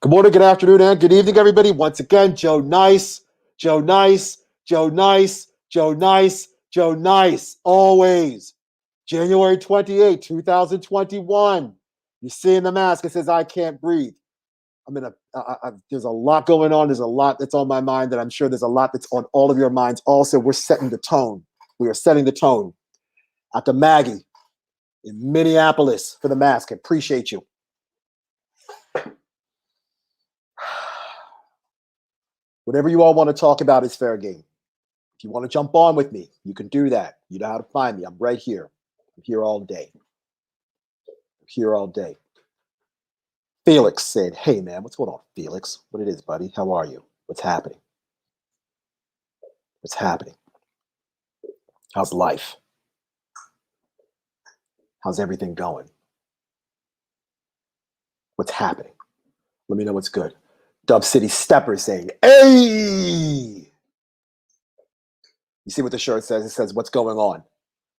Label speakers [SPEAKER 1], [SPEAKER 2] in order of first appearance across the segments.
[SPEAKER 1] Good morning, good afternoon, and good evening, everybody. Once again, Joe Nice, Joe Nice, Joe Nice, Joe Nice, Joe Nice. Always. January 28, 2021. You see in the mask, it says, I can't breathe. There's a lot going on. There's a lot that's on my mind, and I'm sure there's a lot that's on all of your minds. Also, we're setting the tone. We are setting the tone. Dr. Maggie in Minneapolis for the mask. I appreciate you. Whatever you all want to talk about is fair game. If you want to jump on with me, you can do that. You know how to find me. I'm right here. I'm here all day. I'm here all day. Felix said, hey, man, what's going on, Felix? What it is, buddy? How are you? What's happening? What's happening? How's life? How's everything going? What's happening? Let me know what's good. Dub City Stepper saying, hey! You see what the shirt says? It says, what's going on?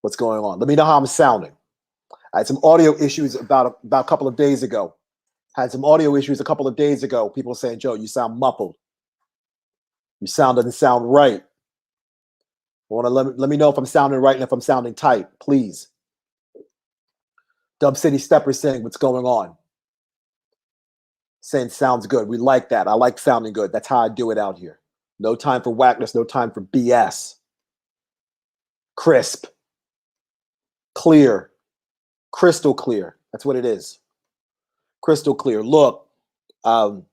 [SPEAKER 1] What's going on? Let me know how I'm sounding. I had some audio issues about a couple of days ago. People saying, Joe, you sound muffled. You doesn't sound right. Let me know if I'm sounding right and if I'm sounding tight, please. Dub City Stepper saying, what's going on? Saying sounds good. We like that. I like sounding good. That's how I do it out here. No time for whackness, no time for BS. Crisp. Clear. Crystal clear. That's what it is. Crystal clear. Look, I'm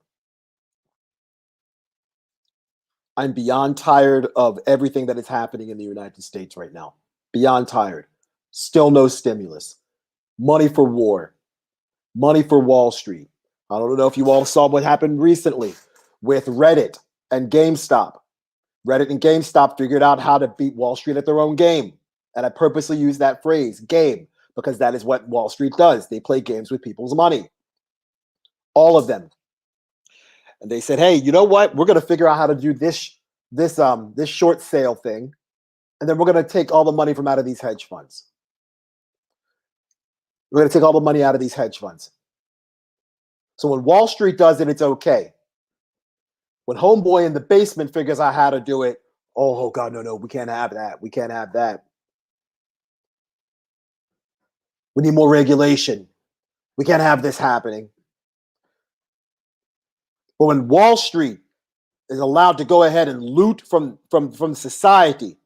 [SPEAKER 1] beyond tired of everything that is happening in the United States right now. Beyond tired. Still no stimulus. Money for war. Money for Wall Street. I don't know if you all saw what happened recently with Reddit and GameStop. Reddit and GameStop figured out how to beat Wall Street at their own game. And I purposely use that phrase, game, because that is what Wall Street does. They play games with people's money. All of them. And they said, hey, you know what? We're going to figure out how to do this short sale thing. And then we're going to take all the money from out of these hedge funds. We're going to take all the money out of these hedge funds. So when Wall Street does it, it's okay. When homeboy in the basement figures out how to do it, oh God, no, we can't have that. We can't have that. We need more regulation. We can't have this happening. But when Wall Street is allowed to go ahead and loot from society,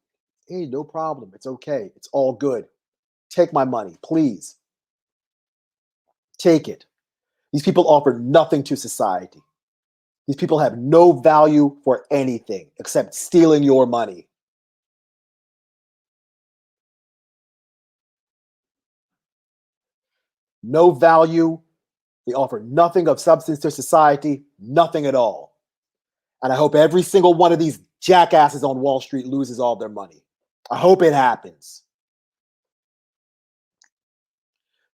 [SPEAKER 1] hey, no problem. It's okay. It's all good. Take my money, please. Take it. These people offer nothing to society. These people have no value for anything except stealing your money. No value. They offer nothing of substance to society, nothing at all. And I hope every single one of these jackasses on Wall Street loses all their money. I hope it happens.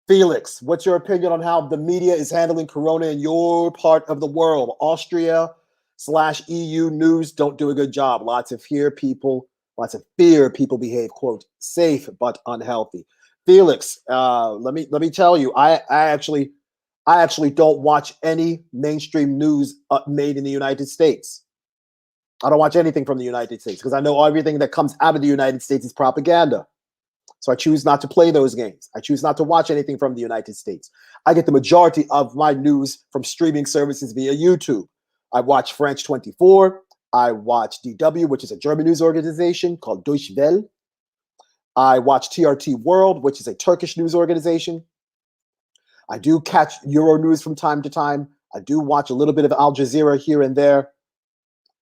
[SPEAKER 1] Felix, what's your opinion on how the media is handling Corona in your part of the world? Austria/EU news don't do a good job. Lots of fear people behave, quote, safe but unhealthy. Felix, let me tell you, I actually don't watch any mainstream news made in the United States. I don't watch anything from the United States because I know everything that comes out of the United States is propaganda. So I choose not to play those games. I choose not to watch anything from the United States. I get the majority of my news from streaming services via YouTube. I watch France 24. I watch DW, which is a German news organization called Deutsche Welle. I watch TRT World, which is a Turkish news organization. I do catch Euronews from time to time. I do watch a little bit of Al Jazeera here and there.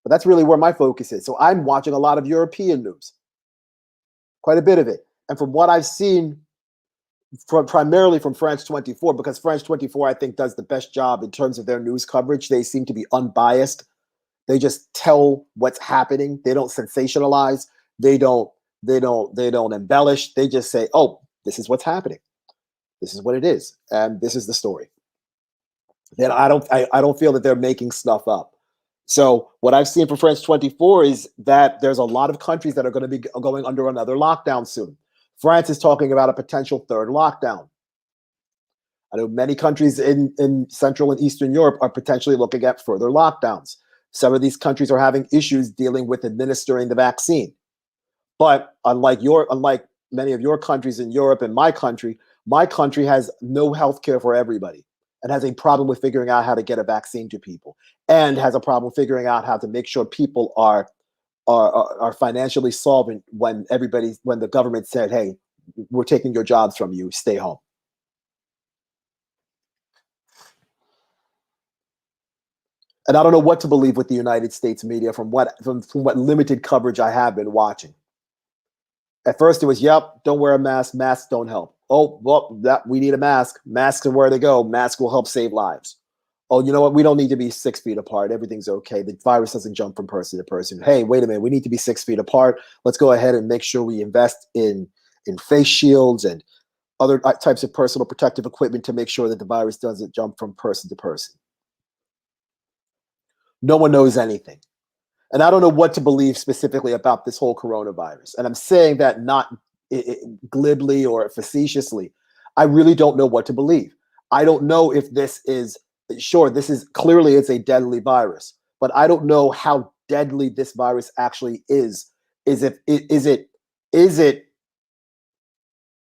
[SPEAKER 1] But that's really where my focus is. So I'm watching a lot of European news, quite a bit of it. And from what I've seen, primarily from France 24, because France 24, I think, does the best job in terms of their news coverage. They seem to be unbiased. They just tell what's happening. They don't sensationalize. They don't embellish. They just say, oh, this is what's happening. This is what it is. And this is the story. Then I don't feel that they're making stuff up. So what I've seen for France 24 is that there's a lot of countries that are going to be going under another lockdown soon. France is talking about a potential third lockdown. I know many countries in Central and Eastern Europe are potentially looking at further lockdowns. Some of these countries are having issues dealing with administering the vaccine. But unlike many of your countries in Europe and my country has no health care for everybody and has a problem with figuring out how to get a vaccine to people and has a problem figuring out how to make sure people are financially solvent when the government said, hey, we're taking your jobs from you, stay home. And I don't know what to believe with the United States media from what limited coverage I have been watching. At first it was, yep, don't wear a mask, masks don't help. Oh, well, that we need a mask. Masks are where to go. Masks will help save lives. Oh, you know what? We don't need to be 6 feet apart. Everything's okay. The virus doesn't jump from person to person. Hey, wait a minute. We need to be 6 feet apart. Let's go ahead and make sure we invest in face shields and other types of personal protective equipment to make sure that the virus doesn't jump from person to person. No one knows anything. And I don't know what to believe specifically about this whole coronavirus. And I'm saying that not glibly or facetiously. I really don't know what to believe. I don't know if this is, sure, this is clearly it's a deadly virus, but I don't know how deadly this virus actually is. Is it,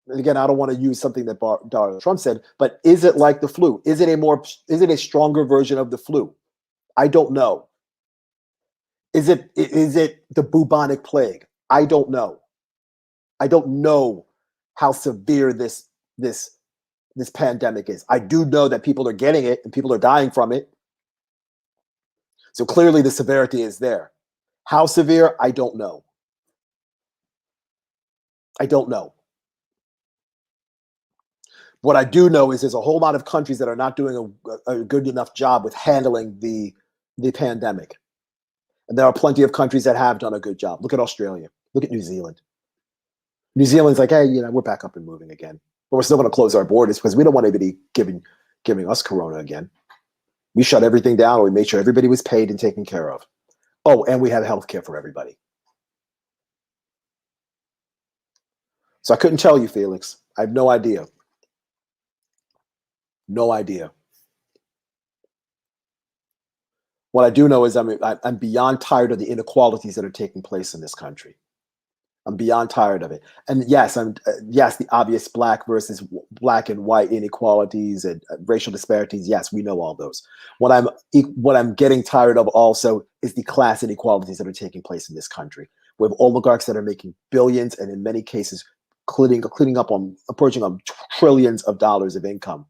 [SPEAKER 1] and again, I don't want to use something that Donald Trump said, but is it like the flu? Is it a stronger version of the flu? I don't know. Is it the bubonic plague? I don't know. I don't know how severe this pandemic is. I do know that people are getting it and people are dying from it. So clearly the severity is there. How severe? I don't know. I don't know. What I do know is there's a whole lot of countries that are not doing a good enough job with handling the pandemic. And there are plenty of countries that have done a good job. Look at Australia. Look at New Zealand. New Zealand's like, hey, we're back up and moving again. But we're still going to close our borders because we don't want anybody giving us corona again. We shut everything down and we made sure everybody was paid and taken care of. Oh, and we have health care for everybody. So I couldn't tell you, Felix. I have no idea. No idea. What I do know is I'm beyond tired of the inequalities that are taking place in this country. I'm beyond tired of it. And yes, the obvious black versus black and white inequalities and racial disparities. Yes, we know all those. What I'm getting tired of also is the class inequalities that are taking place in this country. We have oligarchs that are making billions and in many cases cleaning up on approaching on trillions of dollars of income.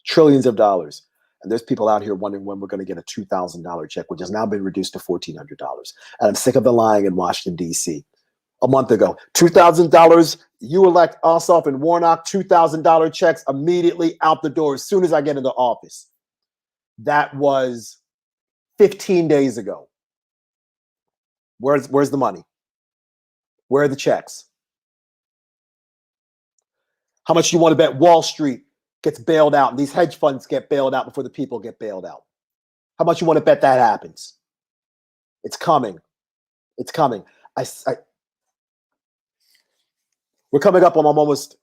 [SPEAKER 1] Trillions of dollars. And there's people out here wondering when we're going to get a $2,000 check, which has now been reduced to $1,400. And I'm sick of the lying in Washington, D.C. A month ago, $2,000, you elect Ossoff and Warnock, $2,000 checks immediately out the door as soon as I get into office. That was 15 days ago. Where's the money? Where are the checks? How much do you want to bet Wall Street gets bailed out and these hedge funds get bailed out before the people get bailed out? How much you want to bet that happens? It's coming. It's coming. We're coming up on almost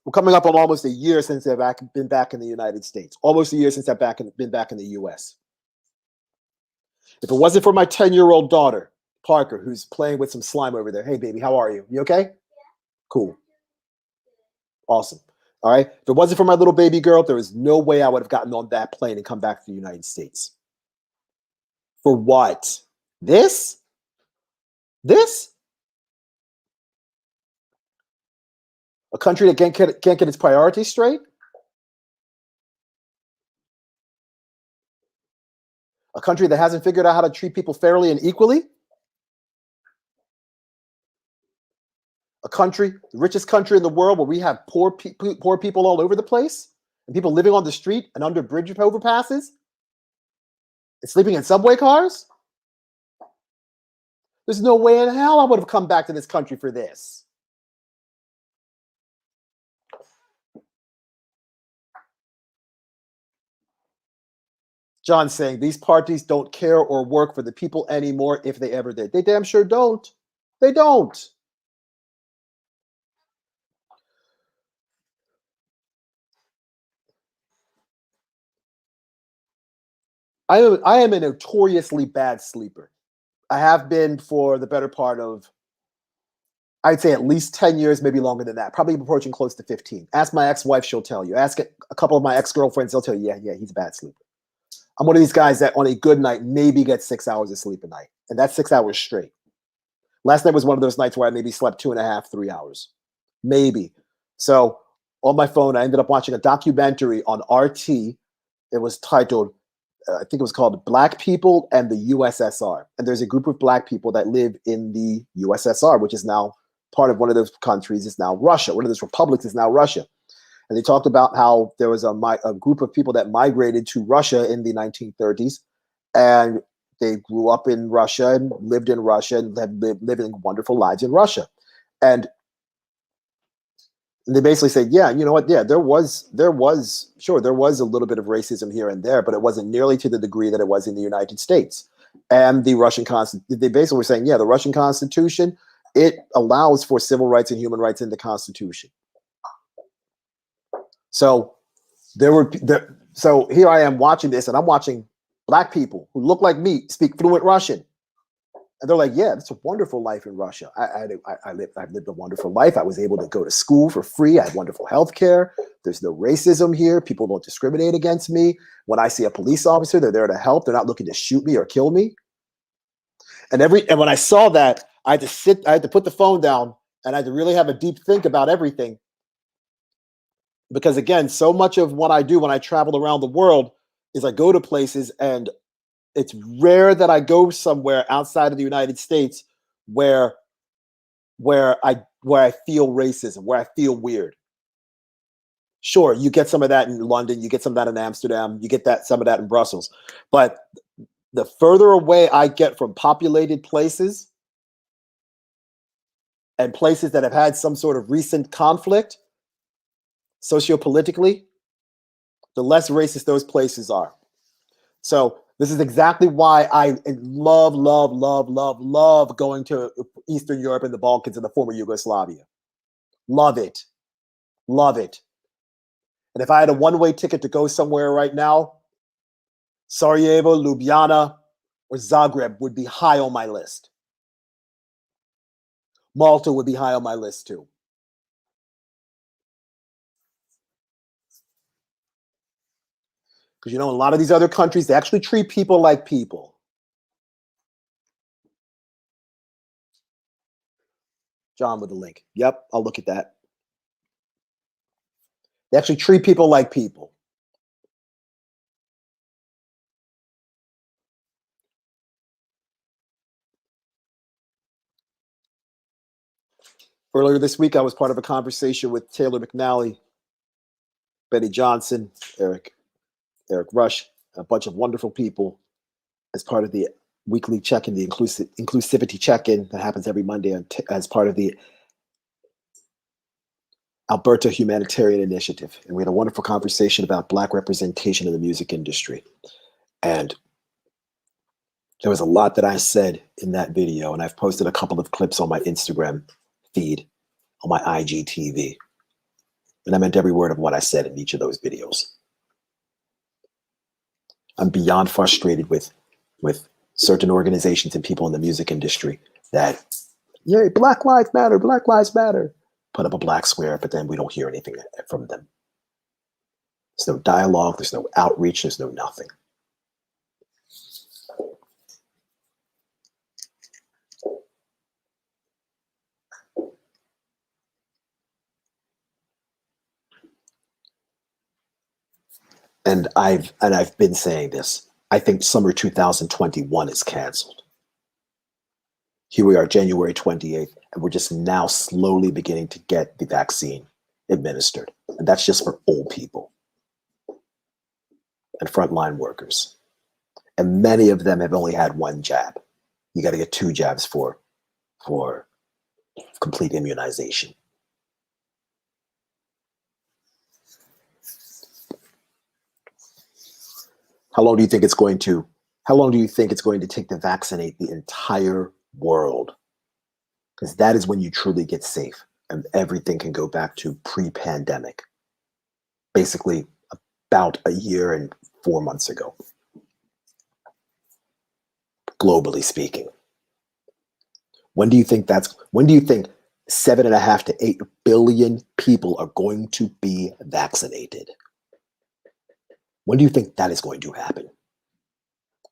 [SPEAKER 1] a year since I've been back in the United States. Almost a year since I've been back in the U.S. If it wasn't for my 10-year-old daughter, Parker, who's playing with some slime over there. Hey, baby, how are you? You okay? Yeah. Cool. Awesome. All right. If it wasn't for my little baby girl, there is no way I would have gotten on that plane and come back to the United States. For what? This? A country that can't get its priorities straight? A country that hasn't figured out how to treat people fairly and equally? A country, the richest country in the world, where we have poor people all over the place and people living on the street and under bridge overpasses and sleeping in subway cars? There's no way in hell I would have come back to this country for this. John's saying these parties don't care or work for the people anymore if they ever did. They damn sure don't. They don't. I am a notoriously bad sleeper. I have been for the better part of, I'd say, at least 10 years, maybe longer than that, probably approaching close to 15. Ask my ex-wife, she'll tell you. Ask a couple of my ex-girlfriends, they'll tell you, yeah, he's a bad sleeper. I'm one of these guys that on a good night maybe gets 6 hours of sleep a night, and that's 6 hours straight. Last night was one of those nights where I maybe slept 2.5, 3 hours, maybe. So on my phone, I ended up watching a documentary on RT. It was titled, I think it was called Black People and the USSR. And there's a group of Black people that live in the USSR, which is now part of one of those countries, is now Russia. One of those republics is now Russia. And they talked about how there was a group of people that migrated to Russia in the 1930s, and they grew up in Russia and lived in Russia and have living wonderful lives in Russia. And they basically said, yeah, you know what? Yeah, there was a little bit of racism here and there, but it wasn't nearly to the degree that it was in the United States. And the Russian Constitution, they basically were saying, yeah, the Russian Constitution, it allows for civil rights and human rights in the Constitution. So so here I am watching this, and I'm watching Black people who look like me speak fluent Russian. And they're like, yeah, it's a wonderful life in Russia. I've lived a wonderful life. I was able to go to school for free. I had wonderful health care. There's no racism here. People don't discriminate against me. When I see a police officer, they're there to help. They're not looking to shoot me or kill me. And when I saw that, I had to put the phone down, and I had to really have a deep think about everything. Because again, so much of what I do when I travel around the world is I go to places, and it's rare that I go somewhere outside of the United States where I feel racism, where I feel weird. Sure, you get some of that in London, you get some of that in Amsterdam, you get some of that in Brussels. But the further away I get from populated places and places that have had some sort of recent conflict, sociopolitically, the less racist those places are. So this is exactly why I love going to Eastern Europe and the Balkans and the former Yugoslavia. Love it. Love it. And if I had a one-way ticket to go somewhere right now, Sarajevo, Ljubljana, or Zagreb would be high on my list. Malta would be high on my list too. Because, you know, in a lot of these other countries, they actually treat people like people. John with the link. Yep, I'll look at that. They actually treat people like people. Earlier this week, I was part of a conversation with Taylor McNally, Betty Johnson, Eric Rush, a bunch of wonderful people as part of the weekly check-in, the inclusivity check-in that happens every Monday as part of the Alberta Humanitarian Initiative. And we had a wonderful conversation about Black representation in the music industry. And there was a lot that I said in that video, and I've posted a couple of clips on my Instagram feed, on my IGTV. And I meant every word of what I said in each of those videos. I'm beyond frustrated with certain organizations and people in the music industry that, yay, Black Lives Matter, put up a black square, but then we don't hear anything from them. There's no dialogue, there's no outreach, there's no nothing. And I've been saying this. I think summer 2021 is canceled. Here we are, January 28th, and we're just now slowly beginning to get the vaccine administered. And that's just for old people and frontline workers. And many of them have only had one jab. You got to get 2 jabs for complete immunization. How long do you think it's going to take to vaccinate the entire world? Because that is when you truly get safe and everything can go back to pre-pandemic. Basically, about a year and 4 months ago. globally speaking. When do you think 7.5 to 8 billion people are going to be vaccinated? When do you think that is going to happen?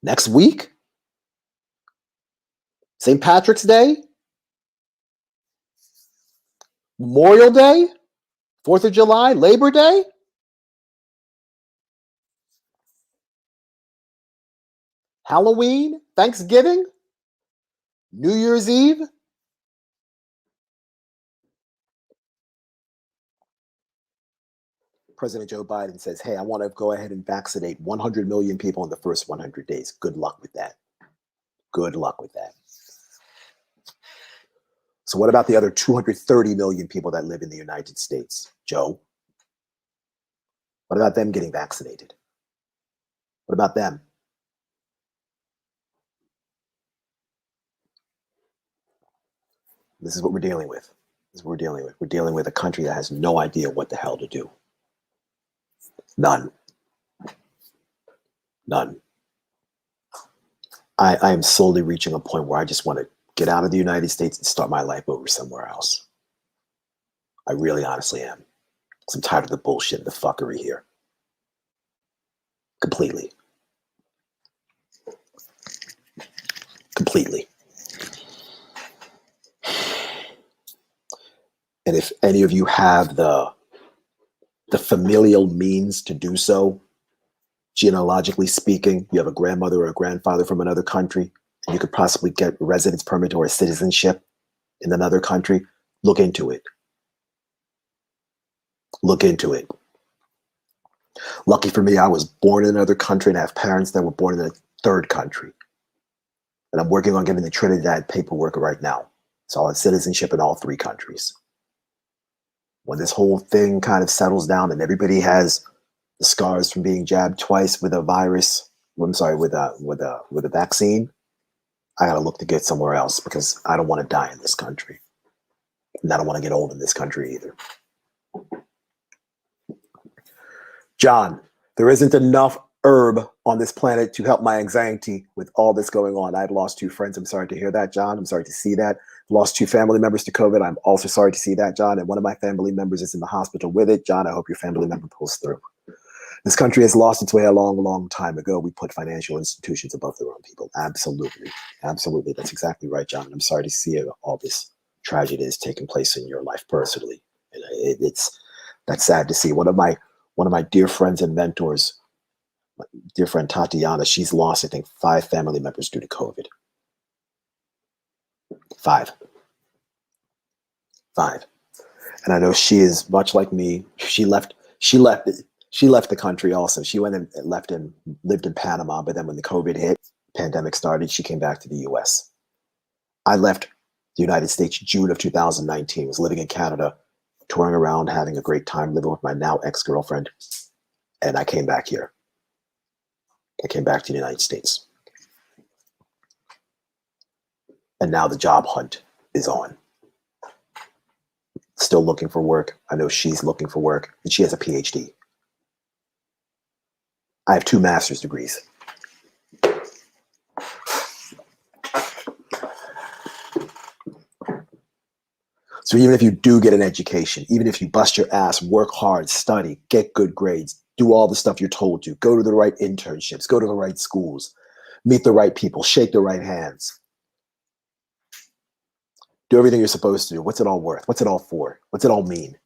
[SPEAKER 1] Next week? St. Patrick's Day? Memorial Day? 4th of July? Labor Day? Halloween? Thanksgiving? New Year's Eve? President Joe Biden says, hey, I want to go ahead and vaccinate 100 million people in the first 100 days. Good luck with that. Good luck with that. So what about the other 230 million people that live in the United States, Joe? What about them getting vaccinated? What about them? This is what we're dealing with. This is what we're dealing with. We're dealing with a country that has no idea what the hell to do. None. None. I am slowly reaching a point where I just want to get out of the United States and start my life over somewhere else. I really honestly am. Because I'm tired of the bullshit and the fuckery here. Completely. Completely. And if any of you have the familial means to do so, genealogically speaking, you have a grandmother or a grandfather from another country, and you could possibly get a residence permit or a citizenship in another country, look into it. Look into it. Lucky for me, I was born in another country and I have parents that were born in a third country. And I'm working on getting the Trinidad paperwork right now. So I'll have citizenship in all 3 countries. When this whole thing kind of settles down and everybody has the scars from being jabbed twice with a virus, with a vaccine, I gotta look to get somewhere else because I don't want to die in this country. And I don't want to get old in this country either. John, there isn't enough herb on this planet to help my anxiety with all this going on. I've lost 2 friends. I'm sorry to hear that, John. I'm sorry to see that. Lost 2 family members to COVID. I'm also sorry to see that, John. And one of my family members is in the hospital with it. John, I hope your family member pulls through. This country has lost its way a long, long time ago. We put financial institutions above their own people. Absolutely. Absolutely. That's exactly right, John. I'm sorry to see all this tragedy is taking place in your life personally. And that's sad to see. One of my dear friends and mentors, my dear friend Tatiana, she's lost, I think, 5 family members due to COVID. 5. And I know she is much like me. She left the country also. She went and lived in Panama, but then when the COVID hit, pandemic started, she came back to the US. I left the United States June of 2019, was living in Canada, touring around, having a great time, living with my now ex-girlfriend, and I came back here. I came back to the United States. And now the job hunt is on. Still looking for work. I know she's looking for work, and she has a PhD. I have 2 master's degrees. So even if you do get an education, even if you bust your ass, work hard, study, get good grades, do all the stuff you're told to, go to the right internships, go to the right schools, meet the right people, shake the right hands, do everything you're supposed to do. What's it all worth? What's it all for? What's it all mean?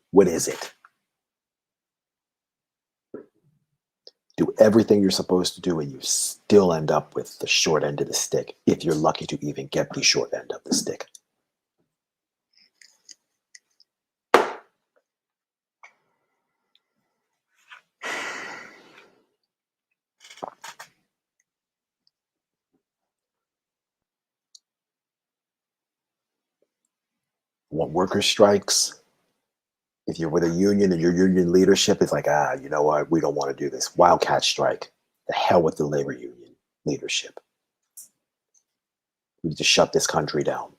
[SPEAKER 1] What is it? Do everything you're supposed to do and you still end up with the short end of the stick, if you're lucky to even get the short end of the stick. Want worker strikes? If you're with a union and your union leadership is like, you know what, we don't want to do this. Wildcat strike. The hell with the labor union leadership. We need to shut this country down.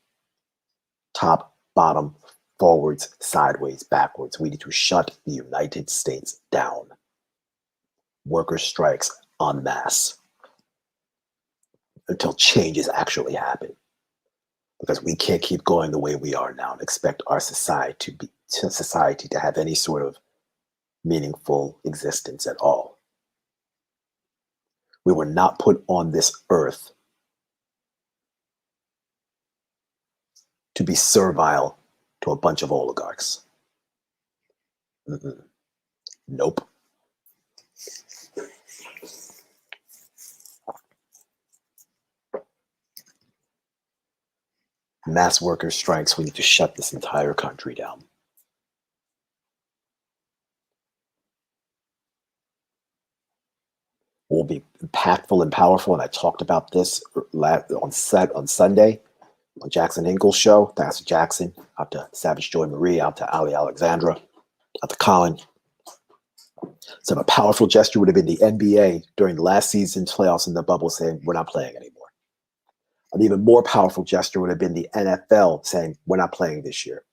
[SPEAKER 1] Top, bottom, forwards, sideways, backwards. We need to shut the United States down. worker strikes en masse until changes actually happen. Because we can't keep going the way we are now and expect our society to have any sort of meaningful existence at all. We were not put on this earth to be servile to a bunch of oligarchs. Nope. Mass worker strikes, we need to shut this entire country down. Will be impactful and powerful, and I talked about this on Sunday on Jackson Hinkle's show. Thanks to Jackson, out to Savage Joy Marie, out to Ali Alexandra, out to Colin. So a powerful gesture would have been the NBA during last season's playoffs in the bubble saying, we're not playing anymore. An even more powerful gesture would have been the NFL saying, we're not playing this year.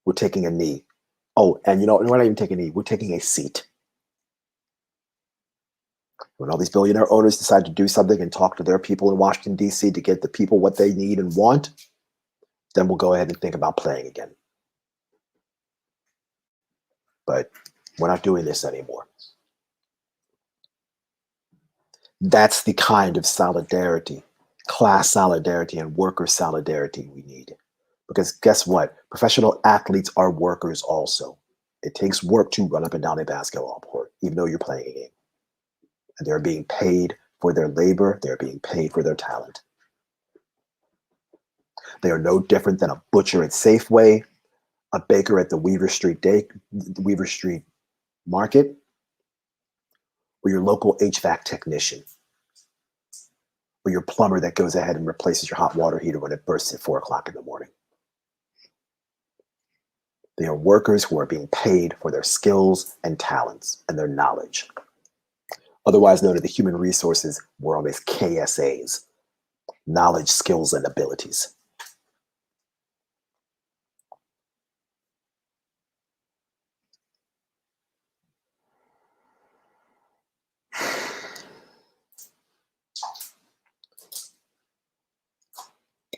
[SPEAKER 1] We're taking a knee. Oh, and we're not even taking a knee. We're taking a seat. When all these billionaire owners decide to do something and talk to their people in Washington, D.C. to get the people what they need and want, then we'll go ahead and think about playing again. But we're not doing this anymore. That's the kind of solidarity, class solidarity and worker solidarity we need. Because guess what? Professional athletes are workers also. It takes work to run up and down a basketball court, even though you're playing a game. And they're being paid for their labor. They're being paid for their talent. They are no different than a butcher at Safeway, a baker at the Weaver Street Market, or your local HVAC technician, or your plumber that goes ahead and replaces your hot water heater when it bursts at 4 o'clock in the morning. They are workers who are being paid for their skills and talents and their knowledge. Otherwise known as the human resources world as KSAs, knowledge, skills, and abilities.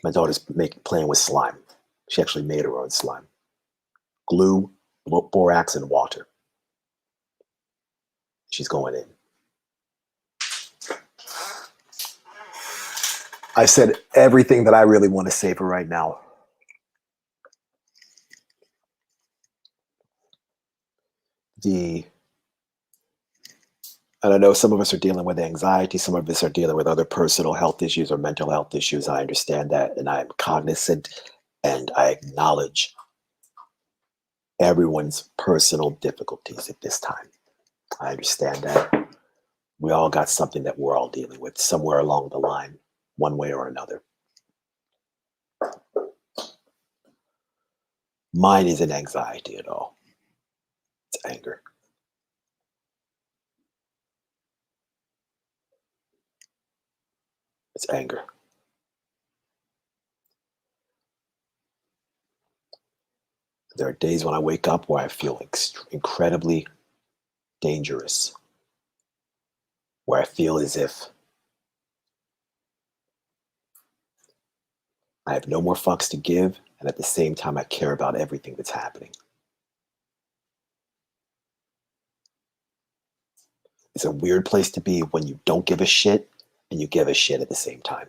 [SPEAKER 1] My daughter's playing with slime. She actually made her own slime. Glue, borax, and water. She's going in. I said everything that I really want to say for right now. And I know some of us are dealing with anxiety. Some of us are dealing with other personal health issues or mental health issues. I understand that, and I'm cognizant, and I acknowledge everyone's personal difficulties at this time. I understand that. We all got something that we're all dealing with somewhere along the line, one way or another. Mine isn't anxiety at all. It's anger. It's anger. There are days when I wake up where I feel incredibly dangerous, where I feel as if I have no more fucks to give, and at the same time, I care about everything that's happening. It's a weird place to be when you don't give a shit and you give a shit at the same time.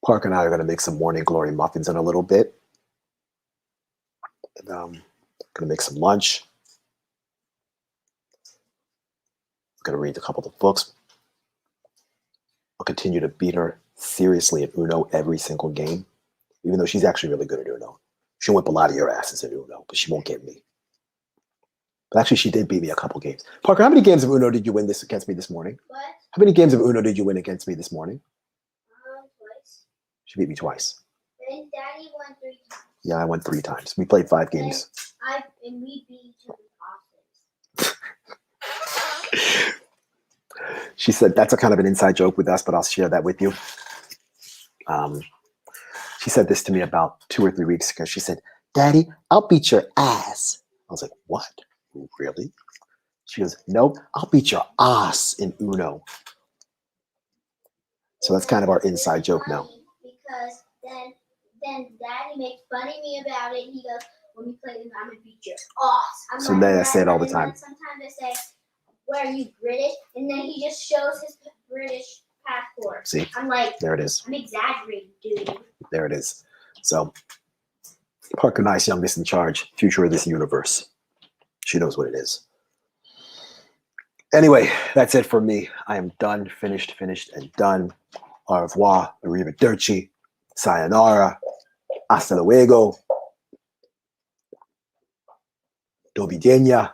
[SPEAKER 1] Park and I are going to make some morning glory muffins in a little bit. And going to make some lunch. I'm going to read a couple of books. I'll continue to beat her seriously at Uno every single game, even though she's actually really good at Uno. She'll whip a lot of your asses at Uno, but she won't get me. But actually, she did beat me a couple games. Parker, how many games of Uno did you win against me this morning?
[SPEAKER 2] What?
[SPEAKER 1] How many games of Uno did you win against me this morning?
[SPEAKER 2] Twice.
[SPEAKER 1] She beat me twice.
[SPEAKER 2] And Daddy won 3 times.
[SPEAKER 1] Yeah, I won 3 times. We played 5 games.
[SPEAKER 2] And we beat each other.
[SPEAKER 1] She said that's a kind of an inside joke with us, but I'll share that with you. She said this to me about 2 or 3 weeks ago. She said, "Daddy, I'll beat your ass." I was like, "What? Really?" She goes, "Nope, I'll beat your ass in Uno." So that's kind of our inside joke now.
[SPEAKER 2] Because then Daddy makes fun of me about it. He goes, "When you play this, I'm gonna beat your ass."
[SPEAKER 1] So then I say it all the time.
[SPEAKER 2] And sometimes I say, "Where are you, British?" And then he just shows his British passport.
[SPEAKER 1] See,
[SPEAKER 2] I'm like,
[SPEAKER 1] there it is.
[SPEAKER 2] I'm exaggerating, dude.
[SPEAKER 1] There it is. So Parker Nice, youngest in charge, future of this universe. She knows what it is. Anyway, that's it for me. I am done, finished, and done. Au revoir, arrivederci, sayonara, hasta luego, do widzenia.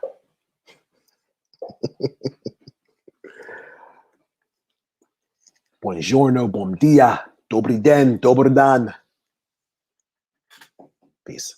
[SPEAKER 1] Buongiorno, bom dia, dobry den, dobry dan. Peace.